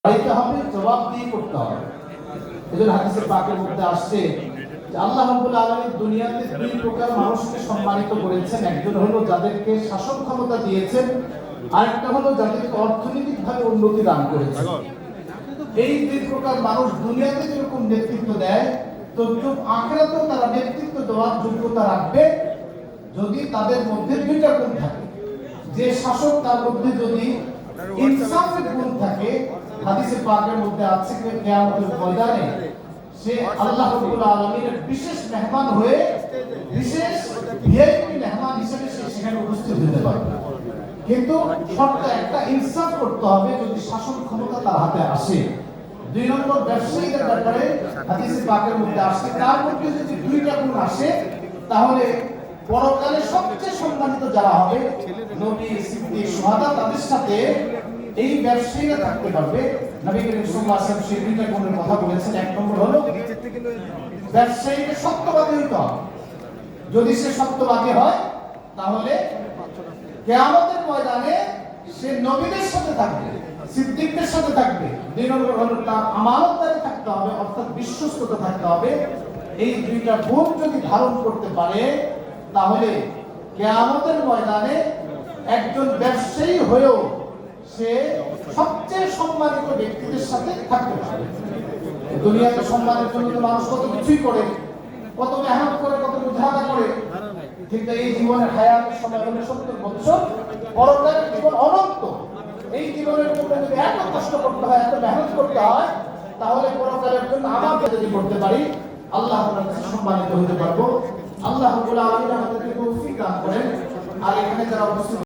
দায়িত্ব হবে, জবাব দিয়ে করতে হবে। এজন্য হাদিসে পাকের মধ্যে আসছে যে আল্লাহ রাব্বুল আলামিন দুনিয়াতে দুই প্রকার মানুষকে সম্মানিত করেছেন। একজন হলো যাদেরকে শাসন ক্ষমতা দিয়েছেন, আরেকটা হলো যাদেরকে অর্থনৈতিকভাবে উন্নতি দান করেছেন। এই দুই প্রকার মানুষ দুনিয়াতে যেরকম নেতৃত্ব দেয়, তো আখিরাতেও তারা নেতৃত্ব দেওয়ার যোগ্যতা রাখবে যদি তাদের মধ্যে দুইটা গুণ থাকে। যে শাসক তার মধ্যে যদি ইনসাফের গুণ থাকে, হাদিসে পাকের মধ্যে আছে যে কিয়ামতের ময়দানে সে আল্লাহ রাব্বুল আলামিনের বিশেষ মেহমান হয়ে, বিশেষ ভিআইপি মেহমান হিসেবে সে সেখানে উপস্থিত হতে পারবে। কিন্তু শর্ত একটা, ইনসাফ করতে হবে যদি শাসন ক্ষমতা তার হাতে আসে। দুই নম্বর, ব্যবসায়ীদের ব্যাপারে হাদিসে পাকের মধ্যে আসছে তার মধ্যে যদি দুইটা গুণ আসে, তাহলে পরকালে সবচেয়ে সম্মানিত যারা হবে, নবী, সিদ্দিক, শুহাদা, তাদের সাথে এই ব্যবসায়ীরা থাকতে পারবে। নবী করিম সাল্লাল্লাহু আলাইহি ওয়াসাল্লাম সেই দুইটা গুণের কথা বলেছেন। এক নম্বর হলো ব্যবসায়ীকে সত্যবাদী হতে হবে। যদি সে সত্যবাদী হয় তাহলে কিয়ামতের ময়দানে সে নবীদের সাথে থাকবে, সিদ্দিকদের সাথে থাকবে। দুই নম্বর হলো তার আমানতদারি থাকতে হবে, অর্থাৎ বিশ্বস্ততা থাকতে হবে। এই দুইটা গুণ যদি ধারণ করতে পারে তাহলে কিয়ামতের ময়দানে একজন ব্যবসায়ী হয়েও সে সবচেয়ে সম্মানিত ব্যক্তিদের সাথে থাকতে পারে। দুনিয়াতে সম্মানের জন্য মানুষ কত কিছুই করে, কত মেহনত করে, কত মুজাহাদা করে, কিন্তু এই জীবনের হায়াতের সময় হলো 70 বছর, পরকালের জীবন অনন্ত। এই জীবনের জন্য যদি এত কষ্ট করতে হয়, এত মেহনত করতে হয়, তাহলে পরকালের জন্য আমরা যদি করতে পারি আল্লাহ তাআলার কাছে সম্মানিত হতে পারবো। আল্লাহ রাব্বুল আলামিন আমাদেরকে তৌফিক দান করেন। আর এখানে যারা উপস্থিত